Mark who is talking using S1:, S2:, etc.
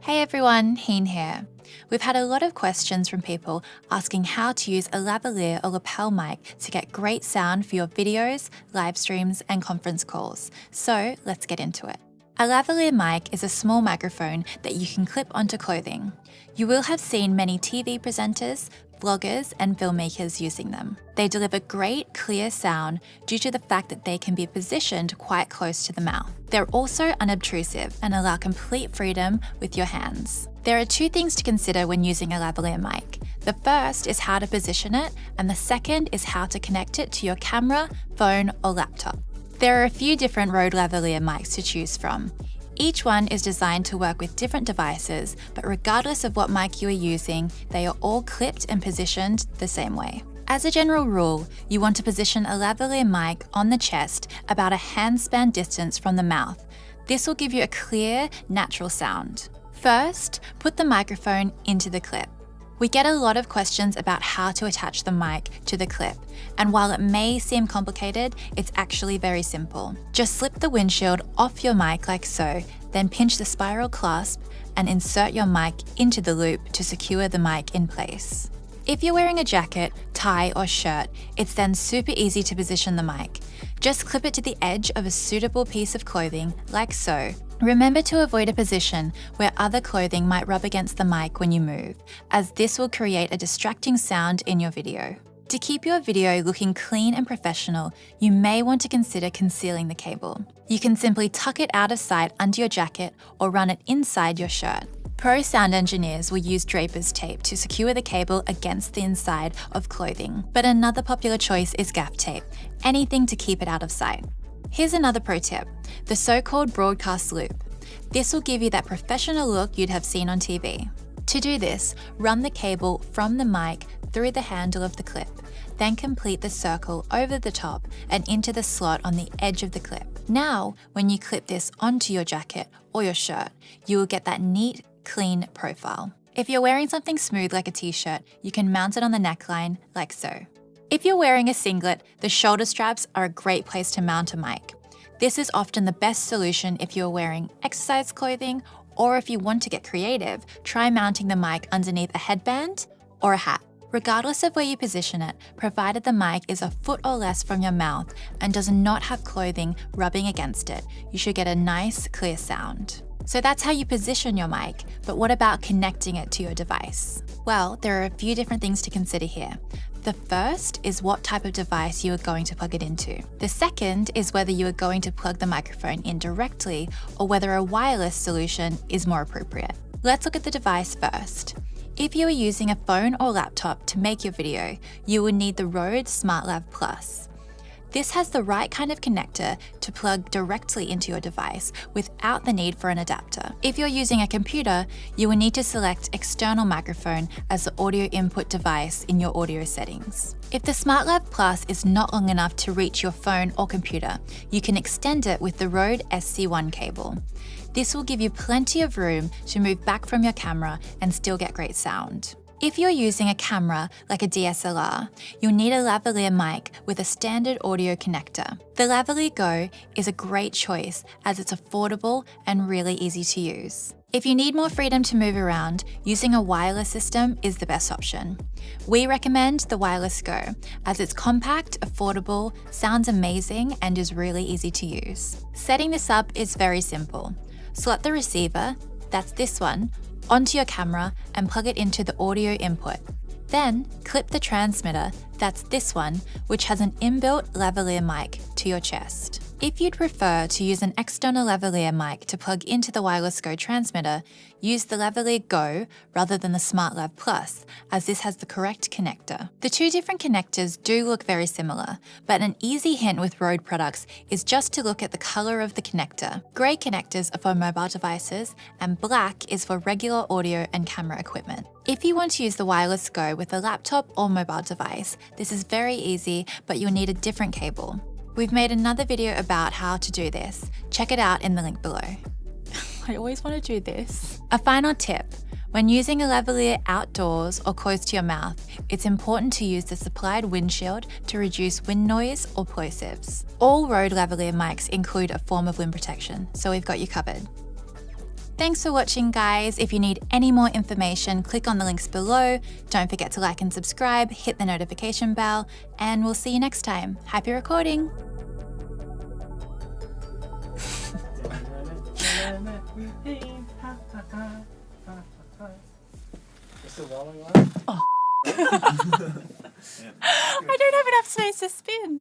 S1: Hey everyone, Heen here. We've had a lot of questions from people asking how to use a lavalier or lapel mic to get great sound for your videos, live streams, and conference calls. So let's get into it. A lavalier mic is a small microphone that you can clip onto clothing. You will have seen many TV presenters, vloggers, and filmmakers using them. They deliver great, clear sound due to the fact that they can be positioned quite close to the mouth. They're also unobtrusive and allow complete freedom with your hands. There are two things to consider when using a lavalier mic. The first is how to position it, and the second is how to connect it to your camera, phone, or laptop. There are a few different Rode lavalier mics to choose from. Each one is designed to work with different devices, but regardless of what mic you are using, they are all clipped and positioned the same way. As a general rule, you want to position a lavalier mic on the chest about a handspan distance from the mouth. This will give you a clear, natural sound. First, put the microphone into the clip. We get a lot of questions about how to attach the mic to the clip, and while it may seem complicated, it's actually very simple. Just slip the windshield off your mic like so, then pinch the spiral clasp and insert your mic into the loop to secure the mic in place. If you're wearing a jacket, tie, or shirt, it's then super easy to position the mic. Just clip it to the edge of a suitable piece of clothing, like so. Remember to avoid a position where other clothing might rub against the mic when you move, as this will create a distracting sound in your video. To keep your video looking clean and professional, you may want to consider concealing the cable. You can simply tuck it out of sight under your jacket or run it inside your shirt. Pro sound engineers will use draper's tape to secure the cable against the inside of clothing, but another popular choice is gaff tape, anything to keep it out of sight. Here's another pro tip, the so-called broadcast loop. This will give you that professional look you'd have seen on TV. To do this, run the cable from the mic through the handle of the clip, then complete the circle over the top and into the slot on the edge of the clip. Now, when you clip this onto your jacket or your shirt, you will get that neat, clean profile. If you're wearing something smooth like a t-shirt, you can mount it on the neckline like so. If you're wearing a singlet, the shoulder straps are a great place to mount a mic. This is often the best solution if you're wearing exercise clothing, or if you want to get creative, try mounting the mic underneath a headband or a hat. Regardless of where you position it, provided the mic is a foot or less from your mouth and does not have clothing rubbing against it, you should get a nice, clear sound. So that's how you position your mic, but what about connecting it to your device? Well, there are a few different things to consider here. The first is what type of device you are going to plug it into. The second is whether you are going to plug the microphone in directly or whether a wireless solution is more appropriate. Let's look at the device first. If you are using a phone or laptop to make your video, you will need the Rode SmartLav Plus. This has the right kind of connector to plug directly into your device without the need for an adapter. If you're using a computer, you will need to select external microphone as the audio input device in your audio settings. If the SmartLav Plus is not long enough to reach your phone or computer, you can extend it with the Rode SC1 cable. This will give you plenty of room to move back from your camera and still get great sound. If you're using a camera like a DSLR, you'll need a lavalier mic with a standard audio connector. The Lavalier Go is a great choice as it's affordable and really easy to use. If you need more freedom to move around, using a wireless system is the best option. We recommend the Wireless Go as it's compact, affordable, sounds amazing, and is really easy to use. Setting this up is very simple. Slot the receiver, that's this one, onto your camera and plug it into the audio input. Then clip the transmitter, that's this one, which has an inbuilt lavalier mic, to your chest. If you'd prefer to use an external lavalier mic to plug into the Wireless Go transmitter, use the Lavalier Go rather than the SmartLav Plus, as this has the correct connector. The two different connectors do look very similar, but an easy hint with Rode products is just to look at the color of the connector. Grey connectors are for mobile devices, and black is for regular audio and camera equipment. If you want to use the Wireless Go with a laptop or mobile device, this is very easy, but you'll need a different cable. We've made another video about how to do this. Check it out in the link below. I always want to do this. A final tip, when using a lavalier outdoors or close to your mouth, it's important to use the supplied windshield to reduce wind noise or plosives. All Rode lavalier mics include a form of wind protection, so we've got you covered. Thanks for watching, guys. If you need any more information, click on the links below. Don't forget to like and subscribe, hit the notification bell, and we'll see you next time. Happy recording. Oh. I don't have enough space to spin.